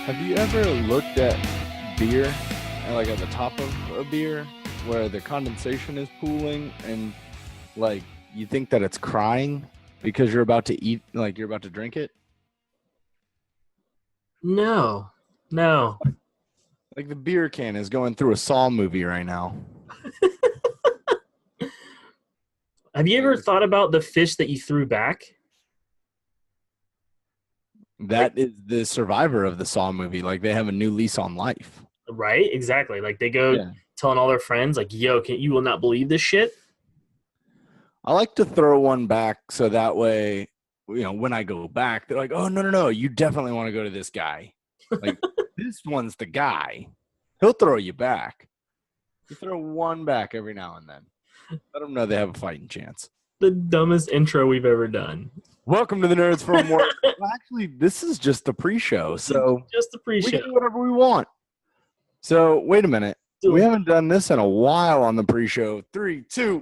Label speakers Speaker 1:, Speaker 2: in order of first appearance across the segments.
Speaker 1: Have you ever looked at beer, like at the top of a beer, where the condensation is pooling and like you think that it's crying because you're about to eat, like you're about to drink it?
Speaker 2: No, no.
Speaker 1: Like the beer can is going through a Saw movie right now.
Speaker 2: Have you ever thought about the fish that you threw back?
Speaker 1: That is the survivor of the Saw movie. Like they have a new lease on life.
Speaker 2: Right? Exactly. Like they go
Speaker 1: Yeah.
Speaker 2: telling all their friends, like, yo, you will not believe this shit.
Speaker 1: I like to throw one back so that way, when I go back, they're like, oh, no, you definitely want to go to this guy. Like, this one's the guy. He'll throw you back. You throw one back every now and then. Let them know they have a fighting chance.
Speaker 2: The dumbest intro we've ever done.
Speaker 1: Welcome to the Nerds from Work. Well, actually, this is just the pre-show, so
Speaker 2: Just the
Speaker 1: we
Speaker 2: pre-show.
Speaker 1: can do whatever we want. So, wait a minute. We haven't done this in a while on the pre-show. 3, 2.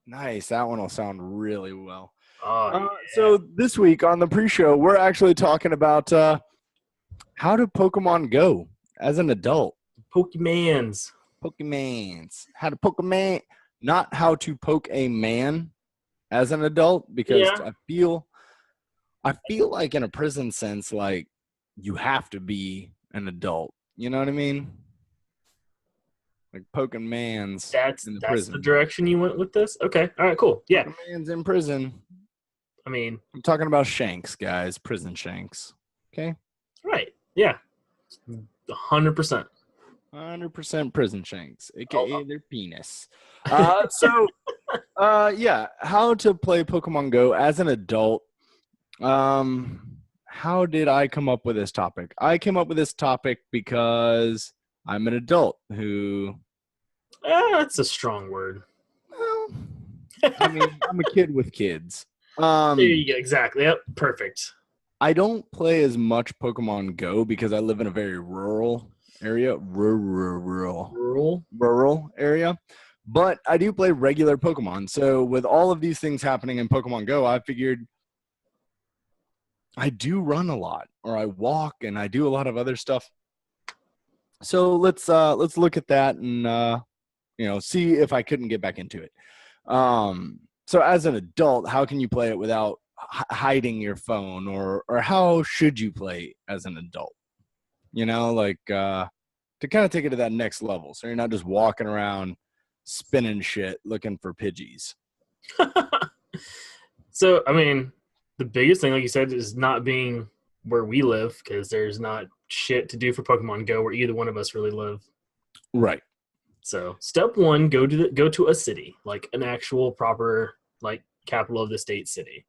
Speaker 1: Nice. That one will sound really well.
Speaker 2: Yeah.
Speaker 1: So this week on the pre-show, we're actually talking about how to Pokemon Go as an adult.
Speaker 2: Pokemans.
Speaker 1: How to Pokemon, not how to poke a man as an adult, because I feel like in a prison sense, like you have to be an adult. You know what I mean? Like poking mans in the prison.
Speaker 2: That's the direction you went with this? Okay. All right, cool. Yeah.
Speaker 1: Poking mans in prison.
Speaker 2: I mean,
Speaker 1: I'm talking about shanks, guys. Prison shanks. Okay?
Speaker 2: right. Yeah. 100%.
Speaker 1: 100% prison shanks, aka their penis. How to play Pokemon Go as an adult. How did I come up with this topic? I came up with this topic because I'm an adult who...
Speaker 2: That's a strong word.
Speaker 1: Well, I mean, I'm a kid with kids.
Speaker 2: There you go. Exactly. Yep. Perfect.
Speaker 1: I don't play as much Pokemon Go because I live in a very rural area. Rural area. But I do play regular Pokemon. So with all of these things happening in Pokemon Go, I figured I do run a lot, or I walk, and I do a lot of other stuff. So let's look at that and see if I couldn't get back into it. So as an adult, how can you play it without hiding your phone, or how should you play as an adult? To kind of take it to that next level, so you're not just walking around spinning shit looking for Pidgeys.
Speaker 2: So, I mean, the biggest thing, like you said, is not being where we live, because there's not shit to do for Pokemon Go where either one of us really live.
Speaker 1: Right.
Speaker 2: So, step one, go to a city, like an actual proper, like, capital of the state city.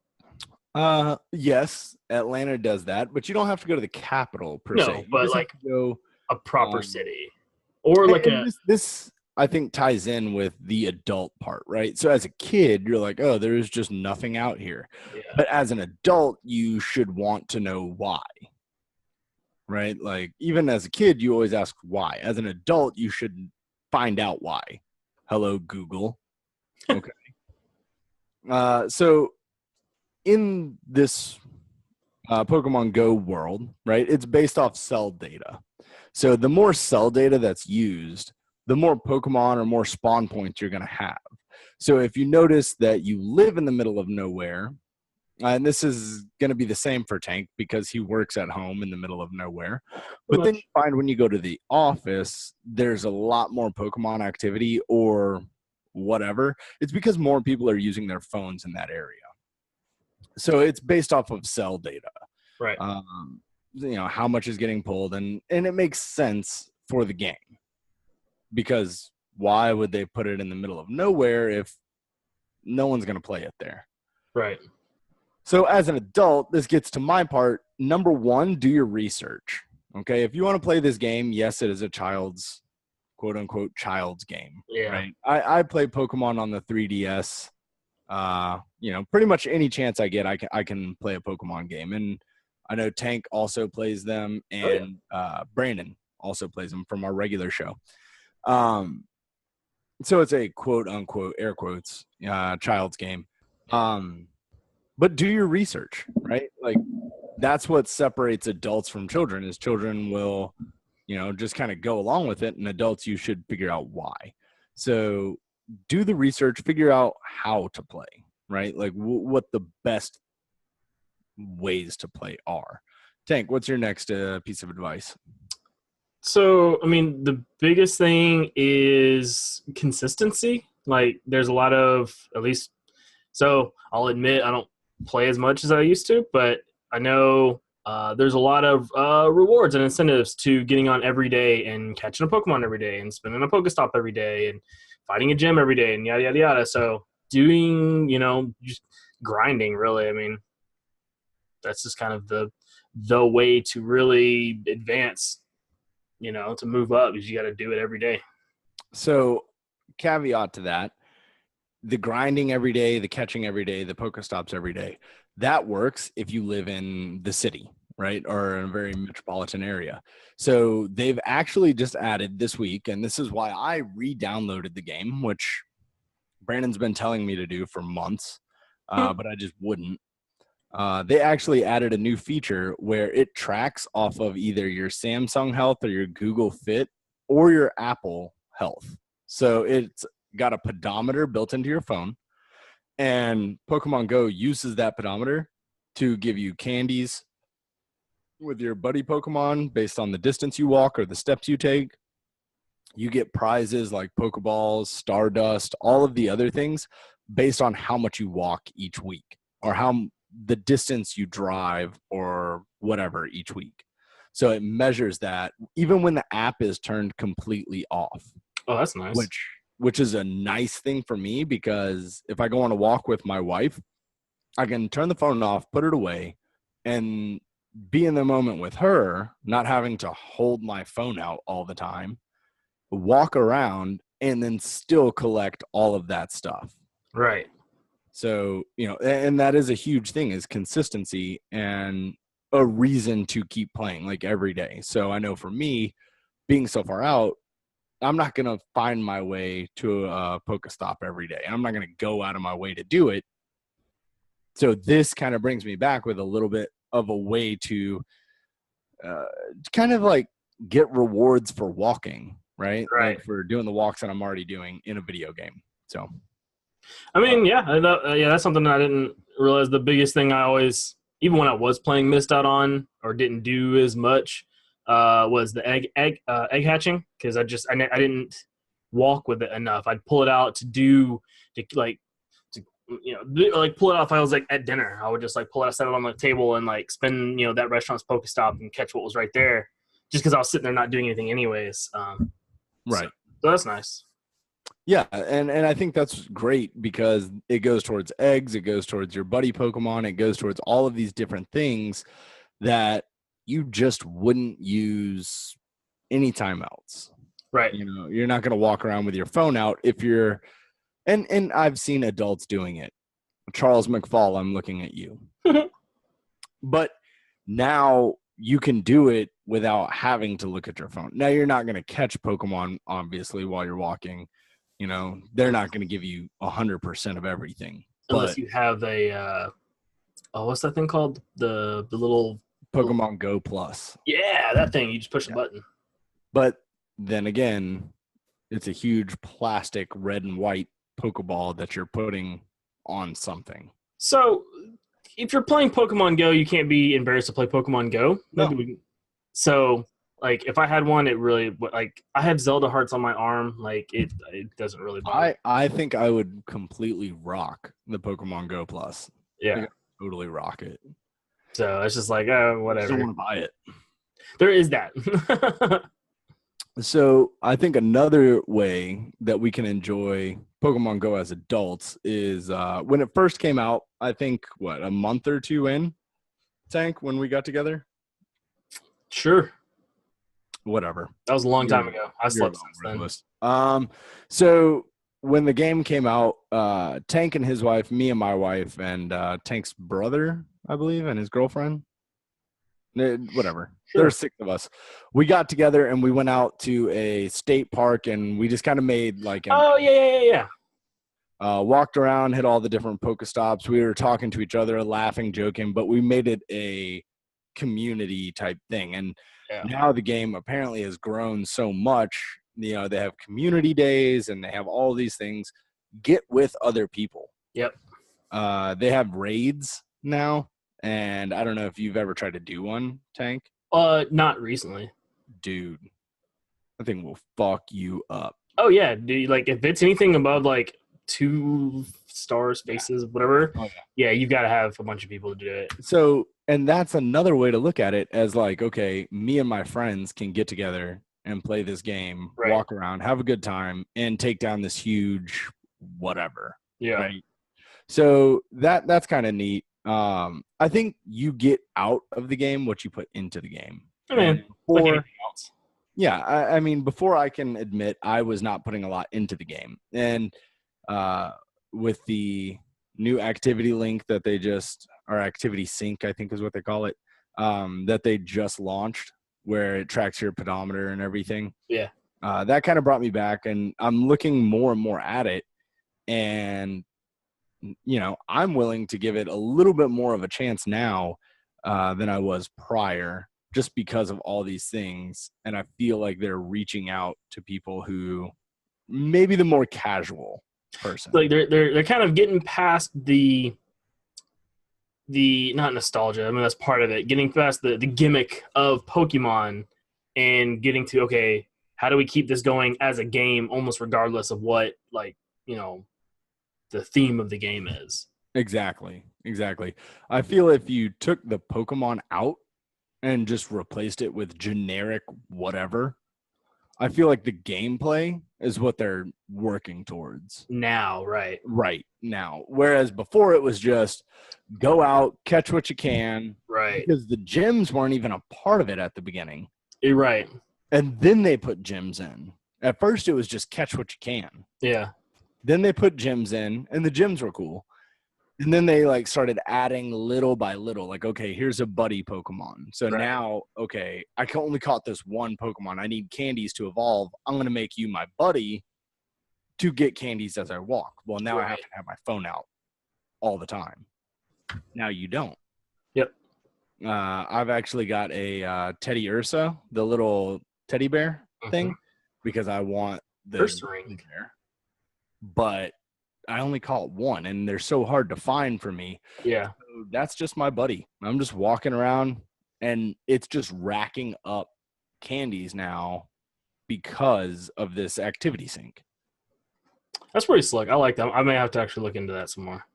Speaker 1: Yes, Atlanta does that, but you don't have to go to the capital per se.
Speaker 2: No, but like
Speaker 1: go
Speaker 2: a proper city, or like
Speaker 1: this I think ties in with the adult part, right? So as a kid, you're like, oh, there is just nothing out here.
Speaker 2: Yeah.
Speaker 1: But as an adult, you should want to know why, right? Like even as a kid, you always ask why. As an adult, you should find out why. Hello, Google. Okay. So in this Pokemon Go world, right, it's based off cell data. So the more cell data that's used, the more Pokemon or more spawn points you're going to have. So if you notice that you live in the middle of nowhere, and this is going to be the same for Tank because he works at home in the middle of nowhere, but then you find when you go to the office, there's a lot more Pokemon activity or whatever. It's because more people are using their phones in that area. So it's based off of cell data,
Speaker 2: right?
Speaker 1: How much is getting pulled, and it makes sense for the game, because why would they put it in the middle of nowhere if no one's going to play it there?
Speaker 2: Right.
Speaker 1: So as an adult, this gets to my part. Number one, do your research. Okay, if you want to play this game, yes, it is a child's, quote unquote, child's game.
Speaker 2: Yeah.
Speaker 1: Right. I play Pokemon on the 3DS. Pretty much any chance I get, I can play a Pokemon game. And I know Tank also plays them, and Brandon also plays them from our regular show. So it's a quote unquote, air quotes, child's game. But do your research, right? Like that's what separates adults from children. Is children will, just kind of go along with it, and adults, you should figure out why. So do the research, figure out how to play, right? Like what the best ways to play are. Tank, what's your next piece of advice?
Speaker 2: So, I mean, the biggest thing is consistency. Like, there's a lot of, at least, so I'll admit I don't play as much as I used to, but I know there's a lot of rewards and incentives to getting on every day and catching a Pokemon every day and spinning a Pokestop every day and fighting a gym every day and yada, yada, yada. So, doing, just grinding, really. I mean, that's just kind of the way to really advance, to move up, is you got to do it every day.
Speaker 1: So caveat to that, the grinding every day, the catching every day, the Pokestops every day, that works if you live in the city, right? Or in a very metropolitan area. So they've actually just added this week, and this is why I re-downloaded the game, which Brandon's been telling me to do for months, but I just wouldn't. They actually added a new feature where it tracks off of either your Samsung Health or your Google Fit or your Apple Health. So it's got a pedometer built into your phone, and Pokemon Go uses that pedometer to give you candies with your buddy Pokemon based on the distance you walk or the steps you take. You get prizes like Pokeballs, Stardust, all of the other things based on how much you walk each week or how the distance you drive or whatever each week. So it measures that even when the app is turned completely off.
Speaker 2: Oh, that's nice.
Speaker 1: Which is a nice thing for me, because if I go on a walk with my wife, I can turn the phone off, put it away, and be in the moment with her, not having to hold my phone out all the time, walk around, and then still collect all of that stuff.
Speaker 2: Right.
Speaker 1: So, and that is a huge thing, is consistency and a reason to keep playing like every day. So I know for me, being so far out, I'm not going to find my way to a Pokestop every day. I'm not going to go out of my way to do it. So this kind of brings me back with a little bit of a way to kind of like get rewards for walking, right?
Speaker 2: Right.
Speaker 1: Like for doing the walks that I'm already doing in a video game. So,
Speaker 2: I mean, that's something I didn't realize. The biggest thing I always, even when I was playing, missed out on or didn't do as much was the egg hatching, because I didn't walk with it enough. I'd pull it out to pull it off. I was like at dinner, I would just like pull it out, set it on the table, and like spin that restaurant's Pokestop and catch what was right there, just because I was sitting there not doing anything anyways.
Speaker 1: Right.
Speaker 2: So that's nice.
Speaker 1: Yeah, and I think that's great, because it goes towards eggs, it goes towards your buddy Pokemon, it goes towards all of these different things that you just wouldn't use anytime else.
Speaker 2: Right.
Speaker 1: You're not going to walk around with your phone out if you're, and I've seen adults doing it. Charles McFall, I'm looking at you. But now you can do it without having to look at your phone. Now you're not going to catch Pokemon, obviously, while you're walking. They're not going to give you 100% of everything.
Speaker 2: Unless you have a, what's that thing called? The little
Speaker 1: Pokemon Go Plus.
Speaker 2: Yeah, that thing. You just push a button.
Speaker 1: But then again, it's a huge plastic red and white Pokeball that you're putting on something.
Speaker 2: So if you're playing Pokemon Go, you can't be embarrassed to play Pokemon Go.
Speaker 1: No.
Speaker 2: So, like, if I had one, it really, like, I have Zelda hearts on my arm. Like, it doesn't really bother.
Speaker 1: I think I would completely rock the Pokemon Go Plus.
Speaker 2: Yeah.
Speaker 1: Totally rock it.
Speaker 2: So it's just like, whatever.
Speaker 1: I just don't want to buy it.
Speaker 2: There is that.
Speaker 1: So I think another way that we can enjoy Pokemon Go as adults is when it first came out, I think, a month or two in, Tank, when we got together?
Speaker 2: Sure.
Speaker 1: Whatever.
Speaker 2: That was a long time ago. I slept since then.
Speaker 1: So when the game came out, Tank and his wife, me and my wife, and Tank's brother, I believe, and his girlfriend, whatever. Sure. There were 6 of us. We got together and we went out to a state park, and we just kind of made like walked around, hit all the different Pokestops. We were talking to each other, laughing, joking, but we made it a community type thing. And
Speaker 2: Yeah.
Speaker 1: now the game apparently has grown so much. They have community days and they have all these things. Get with other people.
Speaker 2: Yep.
Speaker 1: They have raids now, and I don't know if you've ever tried to do one, Tank.
Speaker 2: Not recently.
Speaker 1: Dude, that thing will fuck you up.
Speaker 2: Oh yeah, dude, like if it's anything above like 2 stars, faces, whatever,
Speaker 1: Oh,
Speaker 2: yeah, you've got to have a bunch of people to do it.
Speaker 1: So, and that's another way to look at it as like, okay, me and my friends can get together and play this game,
Speaker 2: Right.
Speaker 1: walk around, have a good time, and take down this huge whatever.
Speaker 2: Yeah.
Speaker 1: Right. So that's kind of neat. I think you get out of the game what you put into the game.
Speaker 2: I mean, like anything else.
Speaker 1: Yeah, I mean, before I can admit I was not putting a lot into the game. And with the new activity link that they just, or activity sync, I think is what they call it, that they just launched, where it tracks your pedometer and everything.
Speaker 2: Yeah.
Speaker 1: That kind of brought me back, and I'm looking more and more at it. And, I'm willing to give it a little bit more of a chance now than I was prior, just because of all these things. And I feel like they're reaching out to people who maybe the more casual person.
Speaker 2: Like they're kind of getting past the not nostalgia. I mean, that's part of it. Getting past the gimmick of Pokemon and getting to, okay, how do we keep this going as a game, almost regardless of what, like, the theme of the game is.
Speaker 1: Exactly. I feel if you took the Pokemon out and just replaced it with generic whatever, I feel like the gameplay is what they're working towards
Speaker 2: now. Right
Speaker 1: now. Whereas before it was just go out, catch what you can.
Speaker 2: Right.
Speaker 1: Because the gyms weren't even a part of it at the beginning.
Speaker 2: You're right.
Speaker 1: And then they put gyms in. At first it was just catch what you can.
Speaker 2: Yeah.
Speaker 1: Then they put gyms in, and the gyms were cool. And then they like started adding little by little, like, okay, here's a buddy Pokemon. So now, okay, I can only caught this one Pokemon. I need candies to evolve. I'm going to make you my buddy to get candies as I walk. Well, now I have to have my phone out all the time. Now you don't.
Speaker 2: Yep.
Speaker 1: I've actually got a Teddy Ursa, the little teddy bear thing, because I want the
Speaker 2: first ring
Speaker 1: bear. But I only caught one, and they're so hard to find for me.
Speaker 2: Yeah.
Speaker 1: So that's just my buddy. I'm just walking around, and it's just racking up candies now because of this activity sync.
Speaker 2: That's pretty slick. I like that. I may have to actually look into that some more.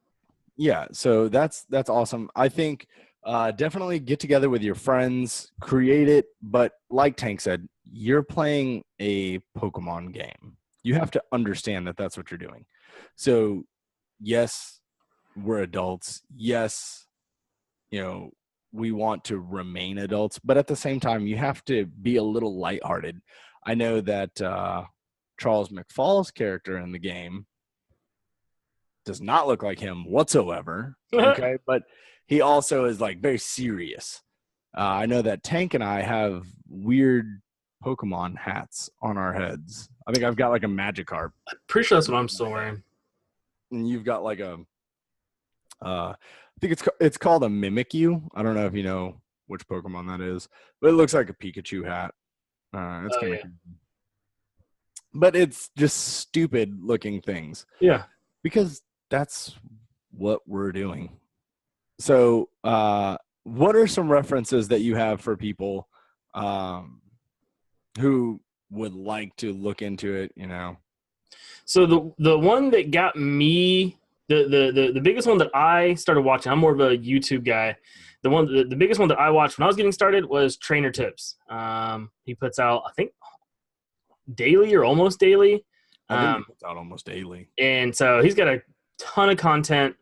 Speaker 1: Yeah, so that's awesome. I think definitely get together with your friends, create it. But like Tank said, you're playing a Pokemon game. You have to understand that that's what you're doing. So, yes, we're adults. Yes, we want to remain adults. But at the same time, you have to be a little lighthearted. I know that Charles McFall's character in the game does not look like him whatsoever. Okay, but he also is like very serious. I know that Tank and I have weird Pokemon hats on our heads. I think I've got like a Magikarp.
Speaker 2: I'm pretty sure that's what I'm still wearing.
Speaker 1: And you've got like a, I think it's called a Mimikyu. I don't know if you know which Pokemon that is, but it looks like a Pikachu hat. It's kind of, but it's just stupid looking things.
Speaker 2: Yeah,
Speaker 1: because that's what we're doing. So, what are some references that you have for people who would like to look into it?
Speaker 2: So the one that got me, the biggest one that I started watching, I'm more of a YouTube guy. The biggest one that I watched when I was getting started was Trainer Tips. He puts out, I think, daily or almost daily.
Speaker 1: I think he puts out almost daily.
Speaker 2: And so he's got a ton of content,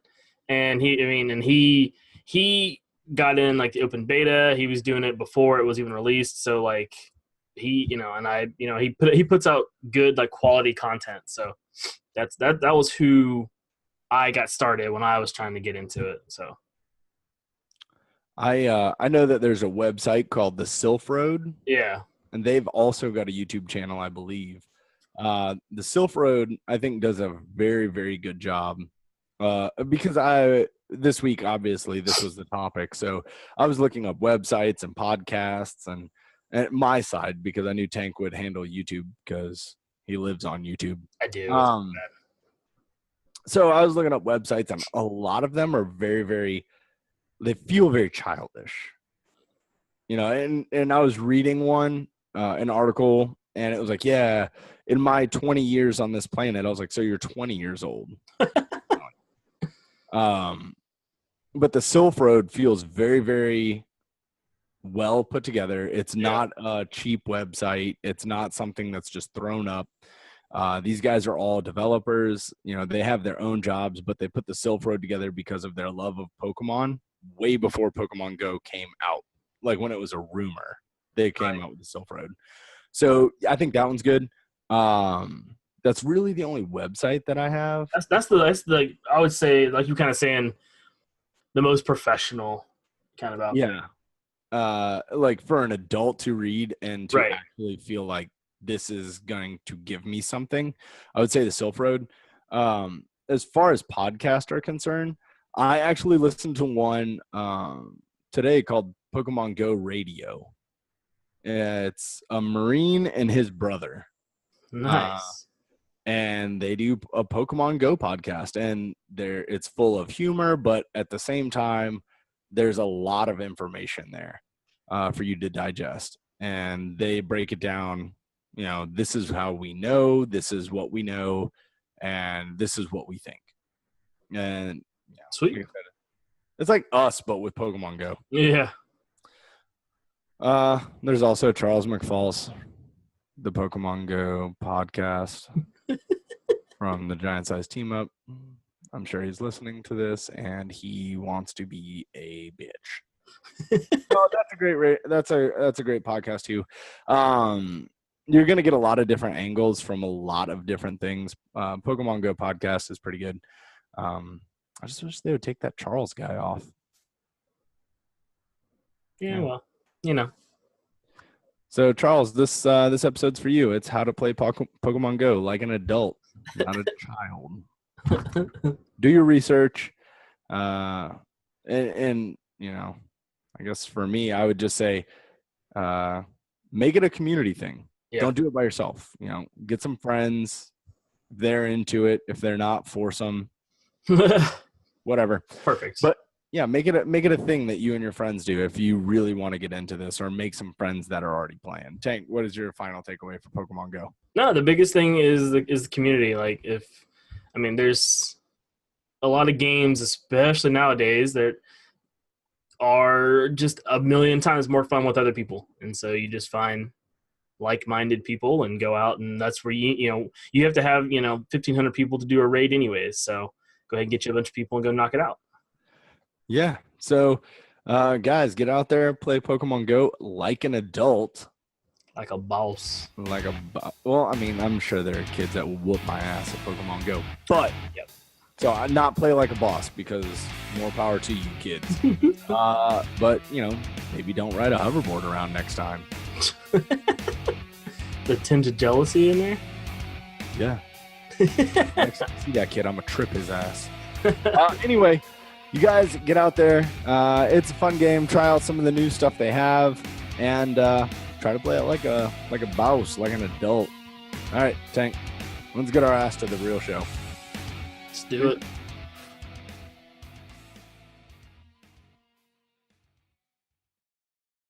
Speaker 2: and he got in like the open beta. He was doing it before it was even released. So like he puts out good like quality content. So that was who I got started when I was trying to get into it. So
Speaker 1: I know that there's a website called the Sylph Road.
Speaker 2: Yeah.
Speaker 1: And they've also got a YouTube channel, I believe. The Sylph Road, I think, does a very, very good job because this week, obviously, this was the topic. So I was looking up websites and podcasts and my side, because I knew Tank would handle YouTube because he lives on YouTube.
Speaker 2: I do.
Speaker 1: So I was looking up websites, and a lot of them are very, very, they feel very childish. You know, and I was reading an article, and it was like, yeah, in my 20 years on this planet, I was like, so you're 20 years old. But the Sylph Road feels very, very well put together. It's not a cheap website. It's not something that's just thrown up. These guys are all developers. You know, they have their own jobs, but they put the Sylph Road together because of their love of Pokemon way before Pokemon Go came out. Like when it was a rumor, they came out with the Sylph Road. So I think that one's good. That's really the only website that I have.
Speaker 2: That's the I would say, like you kind of saying, the most professional kind of out there.
Speaker 1: Like for an adult to read and to
Speaker 2: Right.
Speaker 1: actually feel like this is going to give me something, I would say the Sylph Road. As far as podcasts are concerned, I actually listened to one today called Pokemon Go Radio. It's a Marine and his brother.
Speaker 2: Nice.
Speaker 1: And they do a Pokemon Go podcast, and it's full of humor, but at the same time, there's a lot of information there for you to digest. And they break it down, you know, this is how we know, this is what we know, and this is what we think. And yeah,
Speaker 2: sweet.
Speaker 1: It's like us, but with Pokemon Go.
Speaker 2: Yeah.
Speaker 1: There's also Charles McFalls, the Pokemon Go podcast from the Giant Size Team Up. I'm sure he's listening to this, and he wants to be a bitch. Oh, that's a great. That's a great podcast too. You're gonna get a lot of different angles from a lot of different things. Pokemon Go podcast is pretty good. I just wish they would take that Charles guy off.
Speaker 2: Yeah, well, you know.
Speaker 1: So Charles, this episode's for you. It's how to play Pokemon Go like an adult, not a child. Do your research, and you know, I guess for me, I would just say, make it a community thing. Yeah. Don't do it by yourself. You know, get some friends. If they're into it. If they're not, force them. Whatever.
Speaker 2: Perfect.
Speaker 1: But yeah, make it a thing that you and your friends do if you really want to get into this, or make some friends that are already playing. Tank, what is your final takeaway for Pokemon Go?
Speaker 2: No, the biggest thing is the community. Like, there's a lot of games, especially nowadays, that are just a million times more fun with other people, and so you just find like-minded people and go out, and that's where you have to have 1,500 people to do a raid anyways. So go ahead and get you a bunch of people and go knock it out.
Speaker 1: Yeah. So, guys, get out there, play Pokemon Go like an adult.
Speaker 2: Like a boss.
Speaker 1: Well, I mean, I'm sure there are kids that will whoop my ass at Pokemon Go. But,
Speaker 2: yep.
Speaker 1: So I not play like a boss, because more power to you kids. But, maybe don't ride a hoverboard around next time.
Speaker 2: The tinge of jealousy in there?
Speaker 1: Yeah. Next time I see that kid, I'm going to trip his ass. Anyway. You guys get out there. It's a fun game. Try out some of the new stuff they have, and try to play it like a boss, like an adult. All right, Tank. Let's get our ass to the real show.
Speaker 2: Let's do it.